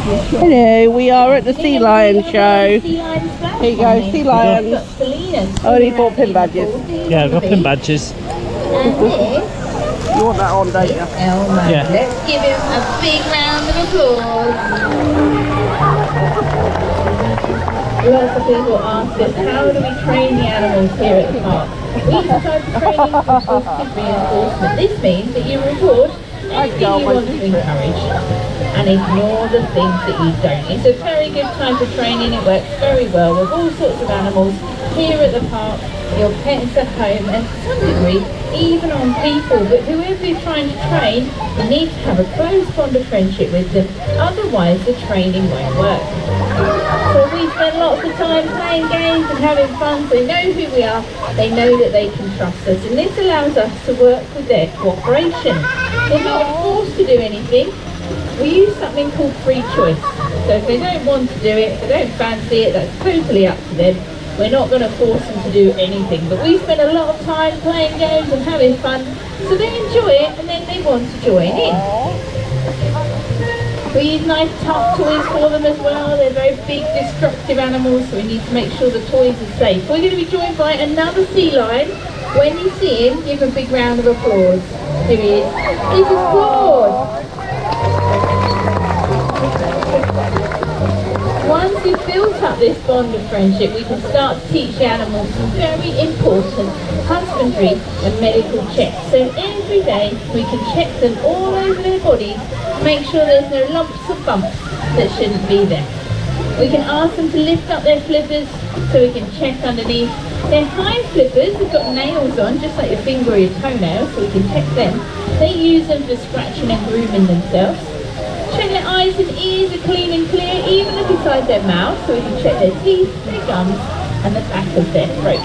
Hello, we are at the Sea Lion show. Here you go, Sea Lions. Only 4 pin badges. Yeah, I've got pin badges. You want that on, don't you? Yeah. Let's give him a big round of applause. Lots of people ask us, how do we train the animals here at the park? Each type of training is positive reinforcement. This means that you reward anything you want to encourage and ignore the things that you don't. It's a very good type of training. It works very well with all sorts of animals here at the park, your pets at home, and to some degree even on people. But whoever you're trying to train, you need to have a close bond of friendship with them, otherwise the training won't work. So we spend lots of time playing games and having fun, so they know who we are, they know that they can trust us, and this allows us to work with their cooperation. They're not forced to do anything. We use something called free choice. So if they don't want to do it, if they don't fancy it, that's totally up to them. We're not going to force them to do anything, but we spend a lot of time playing games and having fun, so they enjoy it and then they want to join in. We use nice tough toys for them as well. They're very big destructive animals, so we need to make sure the toys are safe. We're going to be joined by another sea lion. When you see him, give him a big round of applause. Here he is. This is Claude. Once we've built up this bond of friendship, we can start to teach the animals some very important husbandry and medical checks. So every day we can check them all over their bodies, make sure there's no lumps or bumps that shouldn't be there. We can ask them to lift up their flippers so we can check underneath. Their hind flippers have got nails on, just like your finger or your toenail, so we can check them. They use them for scratching and grooming themselves. Check their eyes and ears are clean and clear, even up inside their mouth, so we can check their teeth, their gums, and the back of their throat.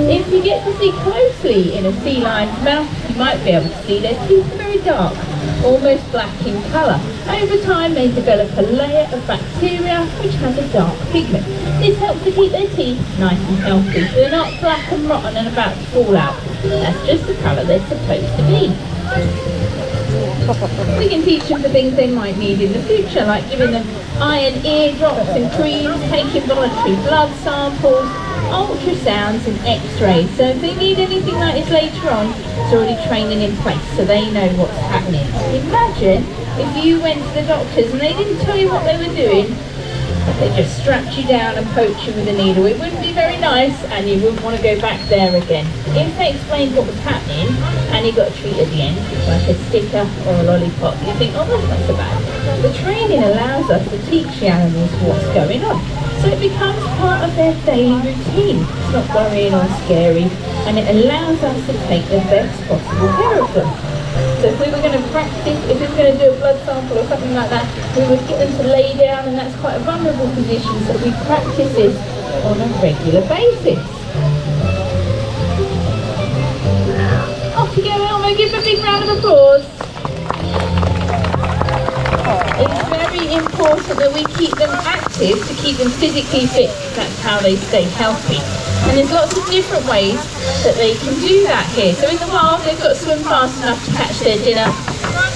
If you get to see closely in a sea lion's mouth, you might be able to see their teeth are very dark, almost black in colour. Over time, they develop a layer of bacteria which has a dark pigment. This helps to keep their teeth nice and healthy, so they're not black and rotten and about to fall out. That's just the colour they're supposed to be. We can teach them the things they might need in the future, like giving them iron ear drops and creams, taking voluntary blood samples, ultrasounds and x-rays. So if they need anything like this later on, it's already training in place so they know what's happening. Imagine if you went to the doctors and they didn't tell you what they were doing, they just strapped you down and poked you with a needle. It wouldn't be very nice and you wouldn't want to go back there again. If they explained what was happening and you got a treat at the end, like a sticker or a lollipop, you think, oh, that's not so bad. The training allows us to teach the animals what's going on, so it becomes part of their daily routine. It's not worrying or scary, and it allows us to take the best possible care of them. So if we were going to practice, if we were going to do a blood sample or something like that, we would get them to lay down, and that's quite a vulnerable position, so we practice this on a regular basis. Off you go, Elmo, give them a big round of applause. It's very important that we keep them active to keep them physically fit. That's how they stay healthy. And there's lots of different ways that they can do that here. So in the wild, they've got to swim fast enough to catch their dinner,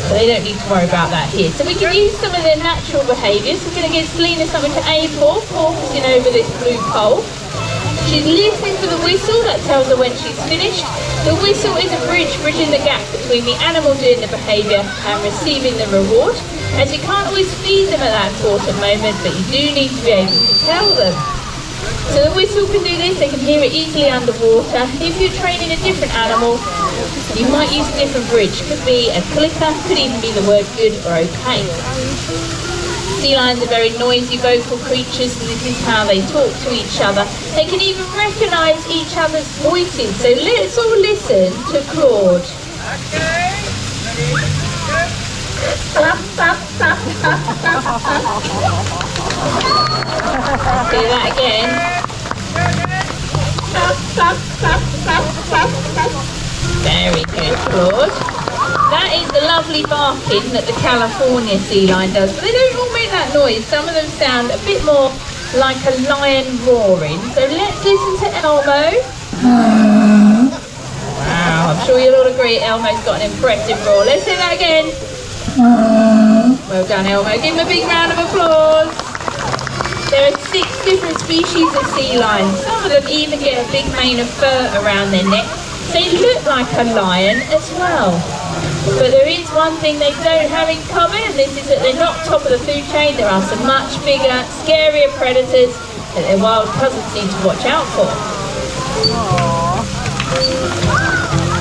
so they don't need to worry about that here. So we can use some of their natural behaviours. We're going to give Selena something to aim for, focusing over this blue pole. She's listening for the whistle, that tells her when she's finished. The whistle is a bridge, bridging the gap between the animal doing the behaviour and receiving the reward. As you can't always feed them at that important moment, but you do need to be able to tell them. So the whistle can do this, they can hear it easily underwater. If you're training a different animal, you might use a different bridge. Could be a clicker, could even be the word good or okay. Sea lions are very noisy vocal creatures, and this is how they talk to each other. They can even recognise each other's voices. So let's all listen to Claude. Okay. Do that again. Very good, Claude. That is the lovely barking that the California sea lion does. But they don't all make that noise. Some of them sound a bit more like a lion roaring. So let's listen to Elmo. Wow, I'm sure you'll all agree Elmo's got an impressive roar. Let's hear that again. Well done, Elmo. Give him a big round of applause. There are 6 different species of sea lions. Some of them even get a big mane of fur around their neck. They look like a lion as well. But there is one thing they don't have in common, and this is that they're not top of the food chain. There are some much bigger, scarier predators that their wild cousins need to watch out for.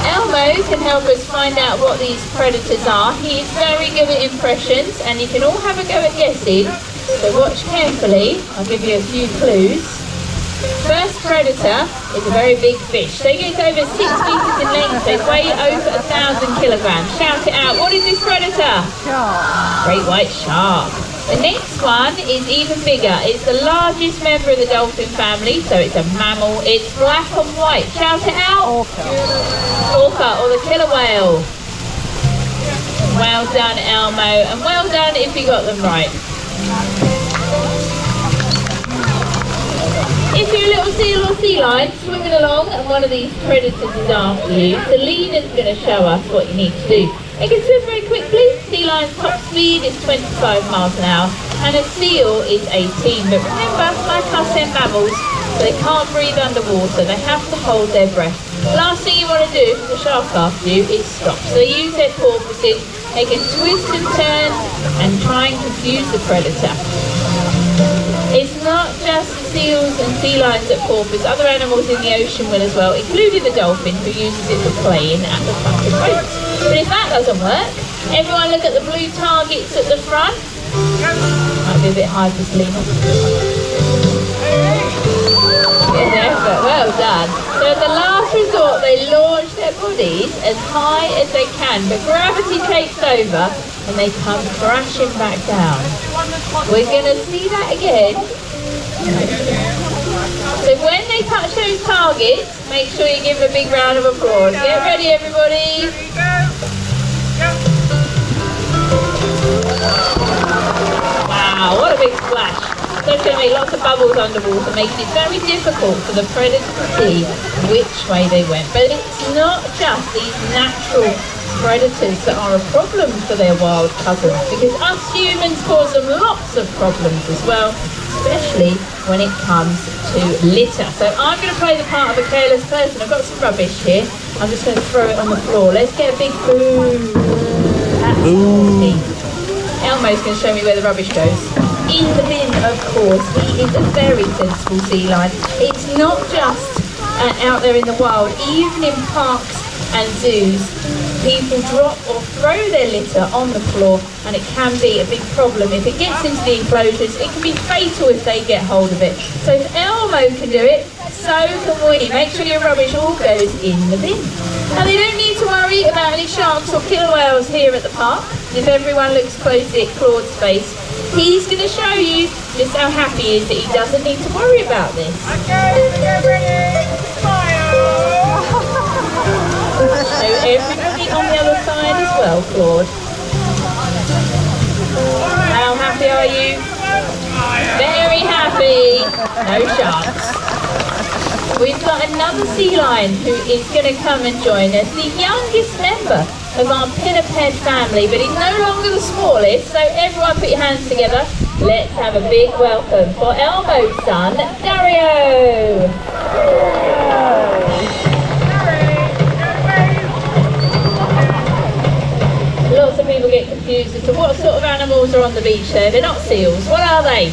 Elmo can help us find out what these predators are. He is very good at impressions, and you can all have a go at guessing. So watch carefully. I'll give you a few clues. First predator is a very big fish. They get over 6 meters in length. They weigh over 1,000 kilograms. Shout it out. What is this predator? Shark. Great white shark. The next one is even bigger. It's the largest member of the dolphin family, so it's a mammal. It's black and white. Shout it out. Orca. Orca, or the killer whale. Well done, Elmo, and well done if you got them right. If you're a little seal or sea lion swimming along and one of these predators is after you, Selena's going to show us what you need to do. They can swim very quickly. Sea lion's top speed is 25 miles an hour and a seal is 18. But remember, like us in mammals, they can't breathe underwater. They have to hold their breath. Last thing you want to do if there's a shark after you is stop. So they use their porpoises. They can twist and turn and try and confuse the predator. It's not just seals and sea lions that porpoise, other animals in the ocean will as well, including the dolphin, who uses it for playing at the front of boats. But if that doesn't work, everyone look at the blue targets at the front. Might be a bit high for Selena. Good effort, well done. So at the last resort, they launch their bodies as high as they can, but gravity takes over and they come crashing back down. We're going to see that again. So when they touch those targets, make sure you give them a big round of applause. Get ready, everybody. Wow, what a big splash. So it's going to make lots of bubbles underwater, making it very difficult for the predator to see which way they went. But it's not just these natural predators that are a problem for their wild cousins, because us humans cause them lots of problems as well, especially when it comes to litter. So I'm going to play the part of a careless person. I've got some rubbish here. I'm just going to throw it on the floor. Let's get a big boom. That's naughty. Elmo's going to show me where the rubbish goes. In the bin, of course. He is a very sensible sea lion. It's not just out there in the wild, even in parks and zoos, people drop or throw their litter on the floor, and it can be a big problem. If it gets into the enclosures, it can be fatal if they get hold of it. So if Elmo can do it, so can we. Make sure your rubbish all goes in the bin. Now they don't need to worry about any sharks or killer whales here at the park. If everyone looks closely at Claude's face, he's going to show you just how happy he is that he doesn't need to worry about this. Okay, get ready, smile! So everybody on the other side as well, Claude. How happy are you? Very happy. No sharks. We've got another sea lion who is going to come and join us, the youngest member of our pinniped family, but he's no longer the smallest, so everyone put your hands together. Let's have a big welcome for Elmo's son, Dario. Lots of people get confused as to what sort of animals are on the beach there. They're not seals. What are they?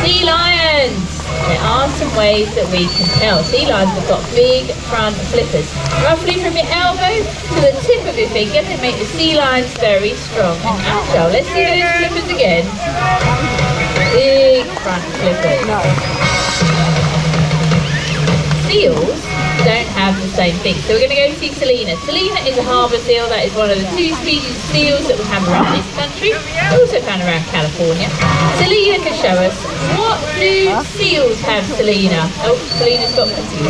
Sea lions. There are some ways that we can tell. Sea lions have got big front flippers. Roughly from your elbow to the tip of your finger, they make the sea lions very strong and agile. Let's see those flippers again. Big front flippers. Seals don't have the same thing. So we're going to go see Selena. Selena is a harbour seal. That is one of the 2 species of seals that we have around this country. They're also found around California. Selena can show us, what do seals have, Selena? Oh, Selena's got confused.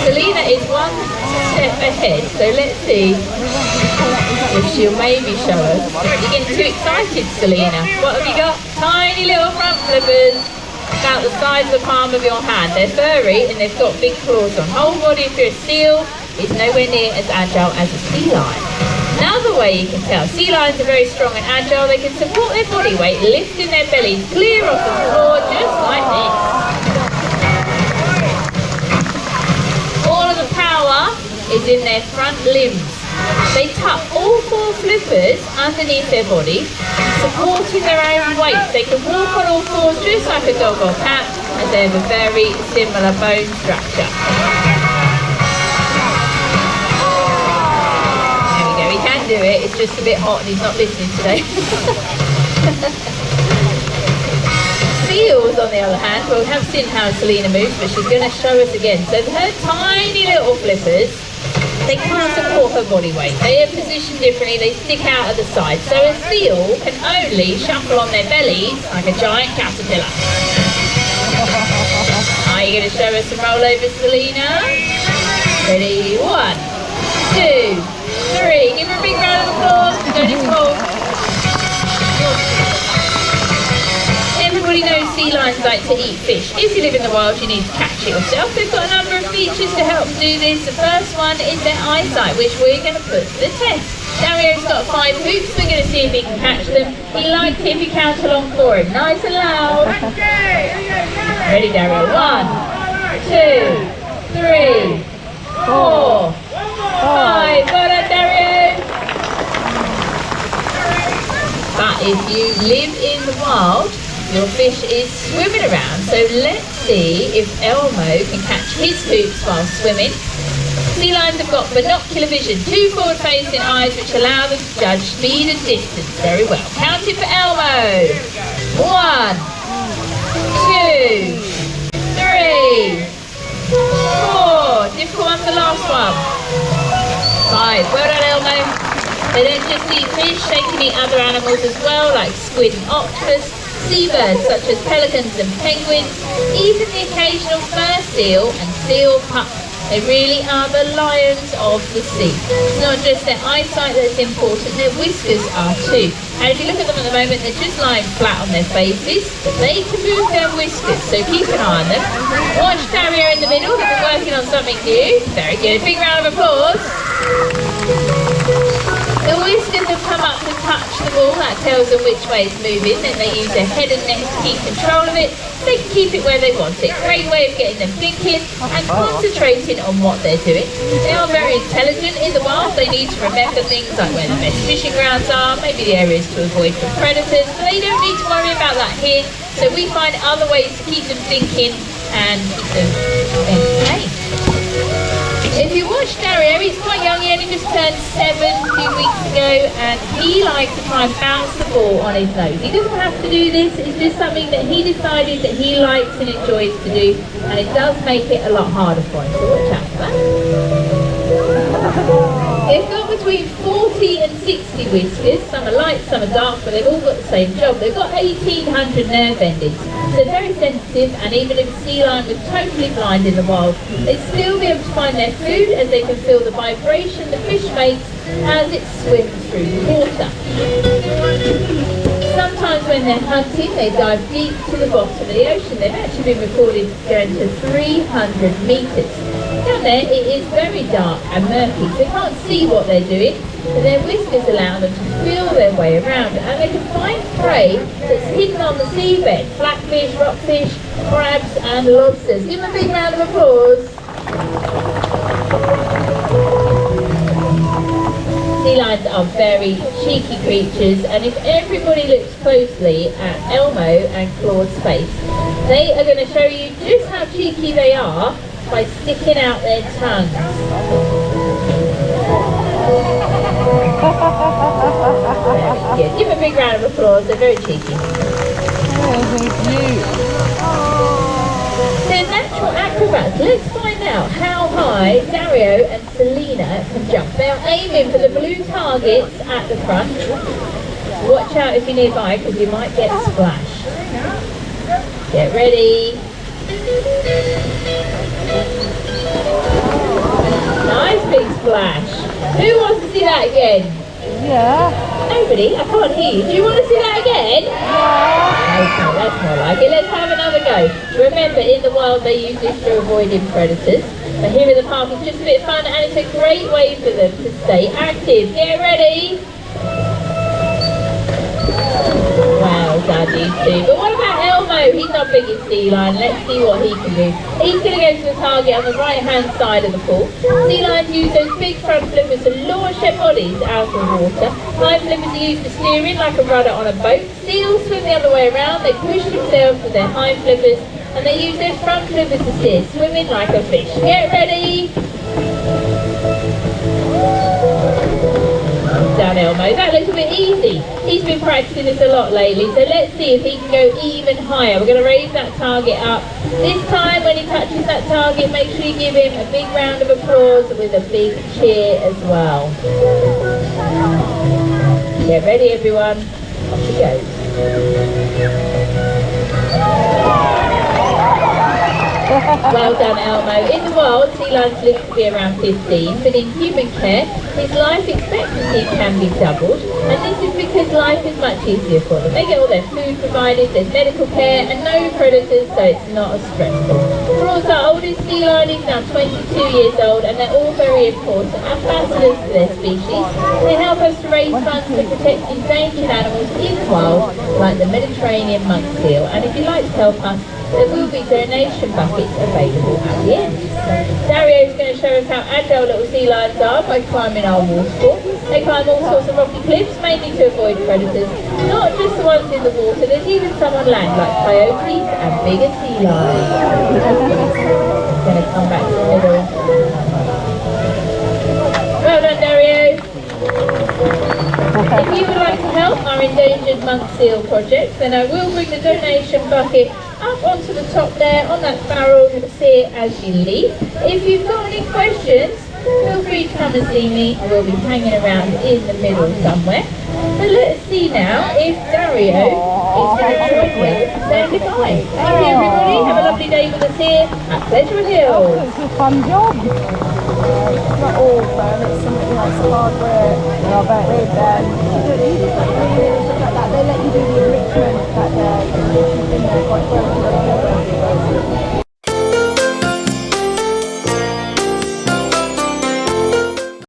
Selena is one step ahead, so let's see if she'll maybe show us. You're getting too excited, Selena. What have you got? Tiny little front flippers. About the size of the palm of your hand. They're furry and they've got big claws on. Whole body, if you're a seal, is nowhere near as agile as a sea lion. Another way you can tell, sea lions are very strong and agile. They can support their body weight, lifting their bellies clear off the floor, just like this. All of the power is in their front limbs. They tuck all 4 flippers underneath their body, supporting their own weight. They can walk on all 4s just like a dog or cat, as they have a very similar bone structure. He can do it, it's just a bit hot and he's not listening today. Seals, on the other hand, well, we have seen how Selena moves, but she's going to show us again. So her tiny little flippers, they can't support her body weight. They are positioned differently, they stick out at the side. So a seal can only shuffle on their bellies like a giant caterpillar. Are you going to show us some rollovers, Selena? Ready? 1, 2, 3. Give her a big round of applause. Don't need to hold. Everybody knows sea lions like to eat fish. If you live in the wild, you need to catch it yourself. They've got a number of features to help do this. The first one is their eyesight, which we're going to put to the test. Dario's got 5 hoops. We're going to see if he can catch them. He likes it if you count along for him. Nice and loud. Ready, Dario? 1, 2, 3, 4, 5. Well done, Dario. But if you live in the wild, your fish is swimming around. So let's see if Elmo can catch his hoops while swimming. Sea lions have got binocular vision, 2 forward-facing eyes which allow them to judge speed and distance very well. Counting for Elmo. 1, 2, 3, 4. Difficult one, the last one. 5. Well done, Elmo. They don't just eat fish, they can eat other animals as well, like squid and octopus, seabirds such as pelicans and penguins, even the occasional fur seal and seal pup. They really are the lions of the sea. It's not just their eyesight that's important, their whiskers are too. And if you look at them at the moment, they're just lying flat on their faces, but they can move their whiskers, so keep an eye on them. Watch Dario in the middle, they've been working on something new. Very good, big round of applause. The whiskers have come up to touch the ball, that tells them which way it's moving, then they use their head and neck to keep control of it. They can keep it where they want it. Great way of getting them thinking and concentrating on what they're doing. They are very intelligent in the wild. They need to remember things like where the best fishing grounds are, maybe the areas to avoid from predators. But they don't need to worry about that here. So we find other ways to keep them thinking and keep them entertained. If you watch Dario, he's quite young, he only just turned 7 a few weeks ago, and he likes to try and bounce the ball on his nose. He doesn't have to do this, it's just something that he decided that he likes and enjoys to do, and it does make it a lot harder for him, so watch out for that. They've got between 40 and 60 whiskers, some are light, some are dark, but they've all got the same job. They've got 1,800 nerve endings. They're very sensitive, and even if a sea lion was totally blind in the wild, they'd still be able to find their food as they can feel the vibration the fish makes as it swims through the water. Sometimes when they're hunting, they dive deep to the bottom of the ocean. They've actually been recorded going to 300 metres. Down there, it is very dark and murky, so they can't see what they're doing, but their whiskers allow them to feel their way around, and they can find prey that's hidden on the seabed: flatfish, rockfish, crabs and lobsters. Give them a big round of applause. Sea lions are very cheeky creatures, and if everybody looks closely at Elmo and Claude's face, they are going to show you just how cheeky they are by sticking out their tongues. Very good. Give them a big round of applause, they're very cheeky. They're natural acrobats. Let's find out how high Dario and Selena can jump. They are aiming for the blue targets at the front. Watch out if you're nearby, because you might get splashed. Get ready. Nice big splash. Who wants to see that again? Yeah. Nobody? I can't hear you. Do you want to see that again? Yeah. Okay, that's more like it. Let's have another go. Remember, in the wild they use this for avoiding predators. But here at the park it's just a bit of fun and it's a great way for them to stay active. Get ready! Well done, you two. But what about Elmo? He's not big in sea lion. Let's see what he can do. He's going to go to the target on the right-hand side of the pool. Sea lions use those big front flippers to launch their bodies out of the water. Hind flippers are used for steering like a rudder on a boat. Seals swim the other way around. They push themselves with their hind flippers and they use their front flippers to steer, swimming like a fish. Get ready! Down Elmo. That looks a bit easy. He's been practicing this a lot lately, so let's see if he can go even higher. We're going to raise that target up. This time when he touches that target, make sure you give him a big round of applause with a big cheer as well. Get ready everyone. Off he goes. Well done Elmo. In the wild, sea lions live to be around 15, but in human care, his life expectancy can be doubled, and this is because life is much easier for them. They get all their food provided, there's medical care, and no predators, so it's not as stressful. For our oldest sea lion is now 22 years old, and they're all very important ambassadors for their species. They help us to raise funds to protect endangered animals in the wild, like the Mediterranean monk seal, and if you'd like to help us, there will be donation buckets available at the end. Dario is going to show us how agile little sea lions are by climbing our waterfall. They climb all sorts of rocky cliffs, mainly to avoid predators. Not just the ones in the water, there's even some on land like coyotes and bigger sea lions. Going to come back to the middle. Well done, Dario. If you would like to help our endangered monk seal project, then I will bring the donation bucket up onto the top there on that barrel. You'll see it as you leave. If you've got any questions, feel free to come and see me. I will be hanging around in the middle somewhere. But let's see now if Dario is going to join me and say goodbye. Thank you everybody. Have a lovely day with us here at Pleasurewood Hills. It's a fun job. It's not all fun, it's something like hard work. I bet. With you just like that, they let you do the enrichment that day. She's been there quite well.